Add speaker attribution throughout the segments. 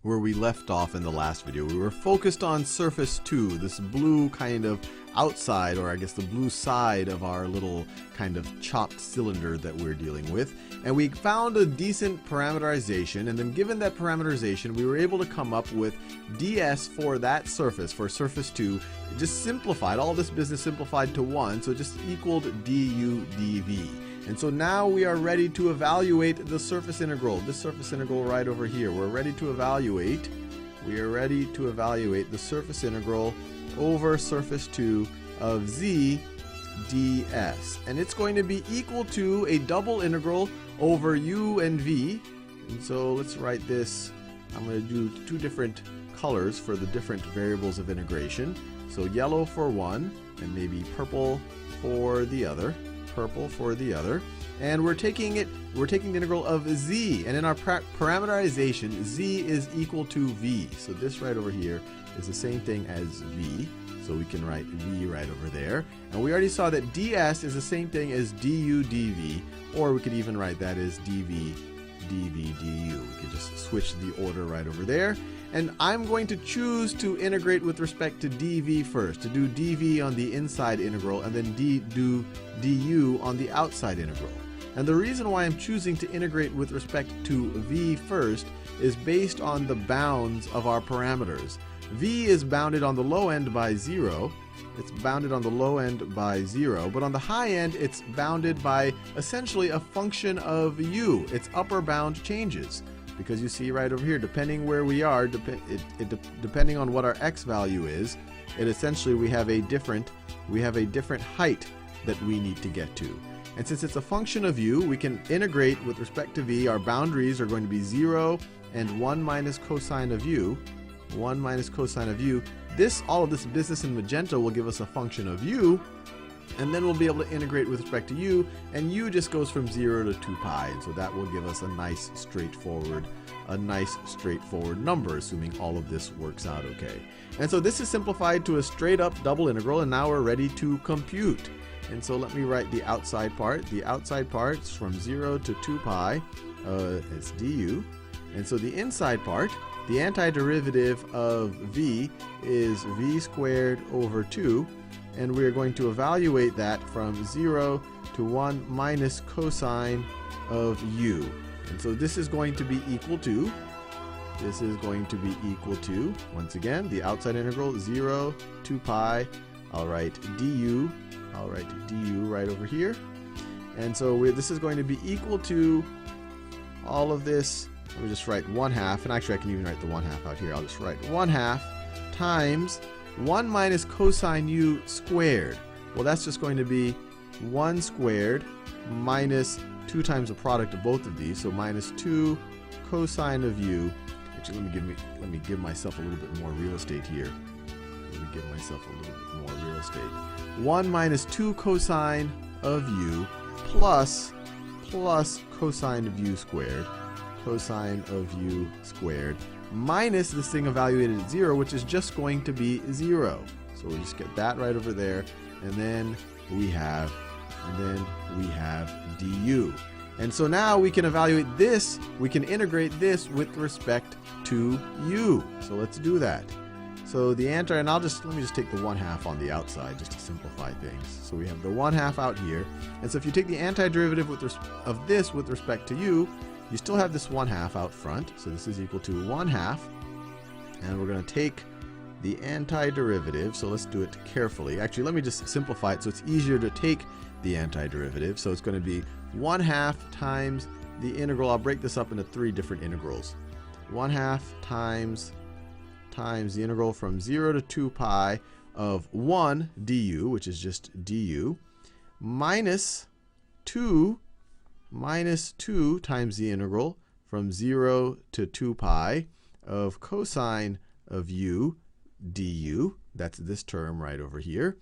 Speaker 1: where we left off in the last video. We were focused on surface 2, this blue kind of outside, or I guess the blue side of our little kind of chopped cylinder that we're dealing with. And we found a decent parameterization, and then given that parameterization, we were able to come up with ds for that surface, for surface 2. It just simplified, all this business simplified to 1, so it just equaled du dv. And so now we are ready to evaluate the surface integral, this surface integral right over here. We're ready to evaluate, the surface integral over surface 2 of z ds. And it's going to be equal to a double integral over u and v. And so let's write this. I'm going to do two different colors for the different variables of integration. So yellow for one, and maybe purple for the other. And we're taking the integral of z, and in our parameterization, z is equal to v. So this right over here is the same thing as v, so we can write v right over there. And we already saw that ds is the same thing as du dv, or we could even write that as dv du. We could just switch the order right over there. And I'm going to choose to integrate with respect to dv first, to do dv on the inside integral and then do du on the outside integral. And the reason why I'm choosing to integrate with respect to v first is based on the bounds of our parameters. V is bounded on the low end by 0. It's bounded on the low end by 0, but on the high end it's bounded by essentially a function of u. Its upper bound changes. Because you see right over here, depending where we are, depending on what our x value is, we have a different height that we need to get to. And since it's a function of u, we can integrate with respect to v. Our boundaries are going to be 0 and 1 minus cosine of u. 1 minus cosine of u. All of this business in magenta will give us a function of u, and then we'll be able to integrate with respect to u, and u just goes from 0 to 2 pi, and so that will give us a nice straightforward number, assuming all of this works out okay. And so this is simplified to a straight up double integral, and now we're ready to compute. And so let me write the outside part. The outside part is from 0 to 2 pi is du, and so the inside part, the antiderivative of v is v squared over 2, and we are going to evaluate that from 0 to 1 minus cosine of u. And so this is going to be equal to, once again, the outside integral, 0 to pi. I'll write du right over here. And so this is going to be equal to all of this. Let me just write 1/2, and actually I can even write the 1/2 out here. I'll just write 1/2 times 1 minus cosine u squared. Well, that's just going to be 1 squared minus 2 times the product of both of these, so minus 2 cosine of u. Actually, let me give myself a little bit more real estate here. 1 minus 2 cosine of u plus cosine of u squared. Minus this thing evaluated at 0, which is just going to be 0. So we'll just get that right over there, and then we have du. And so now we can evaluate this, we can integrate this with respect to u. So let's do that. So the and let me just take the 1/2 on the outside just to simplify things. So we have the 1/2 out here, and so if you take the antiderivative of this with respect to u, you still have this 1/2 out front, so this is equal to 1/2, and we're going to take the antiderivative, so let's do it carefully. Actually, let me just simplify it so it's easier to take the antiderivative. So it's going to be 1/2 times the integral. I'll break this up into 3 different integrals. 1/2 times the integral from 0 to 2 pi of 1 du, which is just du, minus 2 times the integral from 0 to 2 pi of cosine of u du, that's this term right over here,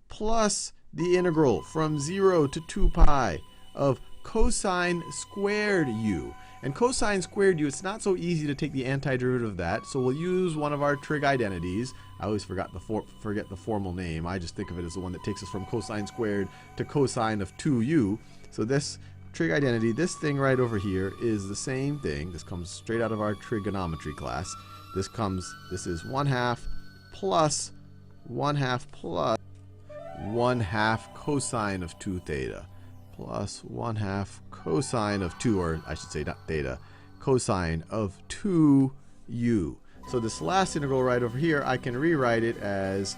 Speaker 1: plus the integral from 0 to 2 pi of cosine squared u. And cosine squared u, it's not so easy to take the antiderivative of that, so we'll use one of our trig identities. I always forget the formal name. I just think of it as the one that takes us from cosine squared to cosine of 2u. So this trig identity, this thing right over here is the same thing. This comes straight out of our trigonometry class. This is 1/2 plus 1/2 plus 1/2 cosine of 2 theta plus 1/2 cosine of 2, or I should say not theta, cosine of 2u. So this last integral right over here, I can rewrite it as,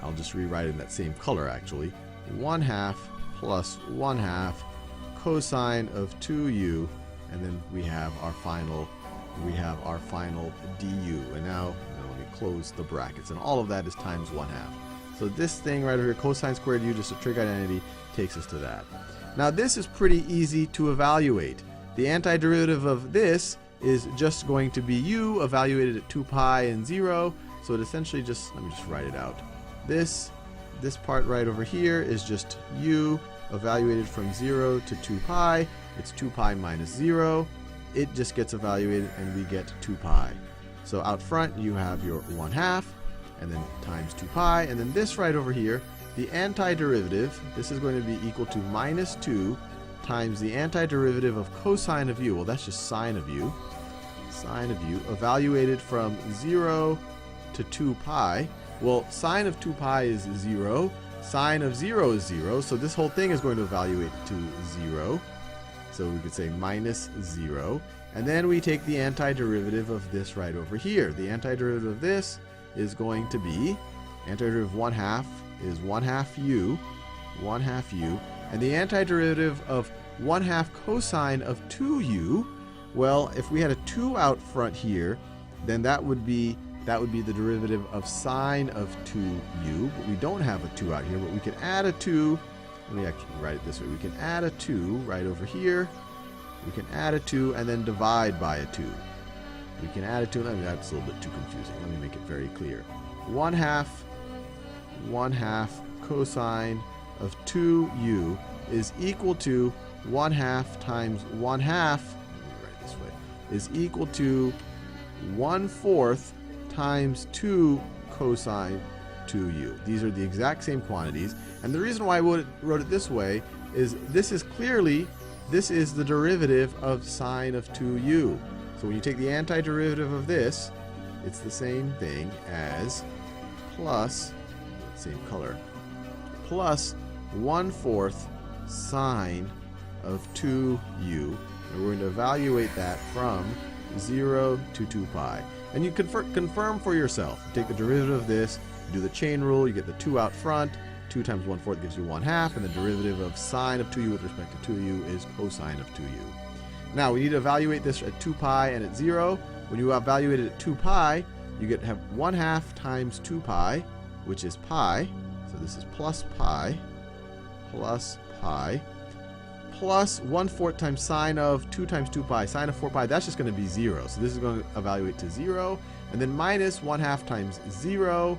Speaker 1: I'll just rewrite it in that same color actually, 1/2 plus 1/2 cosine of 2u, and then we have our final du. And now let me close the brackets, and all of that is times 1/2. So this thing right over here, cosine squared u, just a trig identity, takes us to that. Now this is pretty easy to evaluate. The antiderivative of this is just going to be u evaluated at 2 pi and 0. So it essentially just, let me just write it out. This part right over here is just u evaluated from 0 to 2 pi. It's 2 pi minus 0. It just gets evaluated and we get 2 pi. So out front you have your 1/2 and then times 2 pi, and then this right over here, the antiderivative, this is going to be equal to minus 2 times the antiderivative of cosine of u. Well, that's just sine of u. Sine of u evaluated from 0 to 2 pi. Well, sine of 2 pi is 0. Sine of 0 is 0. So this whole thing is going to evaluate to 0. So we could say minus 0. And then we take the antiderivative of this right over here. The antiderivative of this is going to be, antiderivative of 1/2 is 1/2 u. 1/2 u. And the antiderivative of 1/2 cosine of 2u, well, if we had a 2 out front here, then that would be the derivative of sine of 2u, but we don't have a 2 out here, but we can add a 2. Let me actually write it this way. We can add a 2 right over here. We can add a 2 and then divide by a 2. We can add a 2, I mean, that's a little bit too confusing. Let me make it very clear. 1/2 cosine of 2u is equal to 1/2 times 1/2, let me write it this way, is equal to 1/4 times 2 cosine 2u. These are the exact same quantities, and the reason why I wrote it this way is this is the derivative of sine of 2u. So when you take the antiderivative of this, it's the same thing as plus, same color, plus 1/4 sine of 2u, and we're going to evaluate that from 0 to 2 pi. And you confirm for yourself. You take the derivative of this, you do the chain rule, you get the 2 out front, 2 times 1/4 gives you 1/2, and the derivative of sine of 2u with respect to 2u is cosine of 2u. Now we need to evaluate this at 2 pi and at 0. When you evaluate it at 2 pi, you have 1/2 times 2 pi, which is pi. So this is plus pi, plus 1/4 times sine of 2 times 2 pi. Sine of 4 pi, that's just going to be 0. So this is going to evaluate to 0. And then minus 1/2 times 0.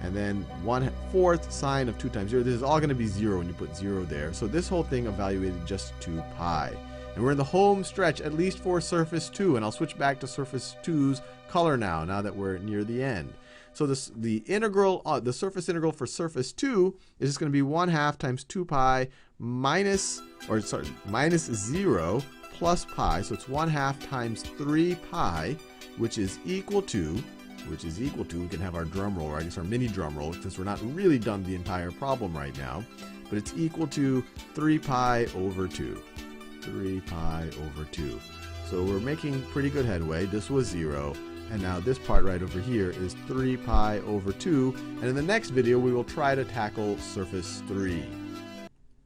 Speaker 1: And then 1/4 sine of 2 times 0. This is all going to be 0 when you put 0 there. So this whole thing evaluated just to pi. And we're in the home stretch, at least for surface 2. And I'll switch back to surface 2's color now that we're near the end. So the surface integral for surface 2 is just going to be 1/2 times 2 pi minus 0 plus pi. So it's 1/2 times 3 pi, which is equal to, we can have our drum roll, or I guess our mini drum roll, since we're not really done the entire problem right now, but it's equal to 3 pi over 2. 3 pi over 2. So we're making pretty good headway. This was 0, and now this part right over here is 3 pi over 2, and in the next video we will try to tackle surface 3.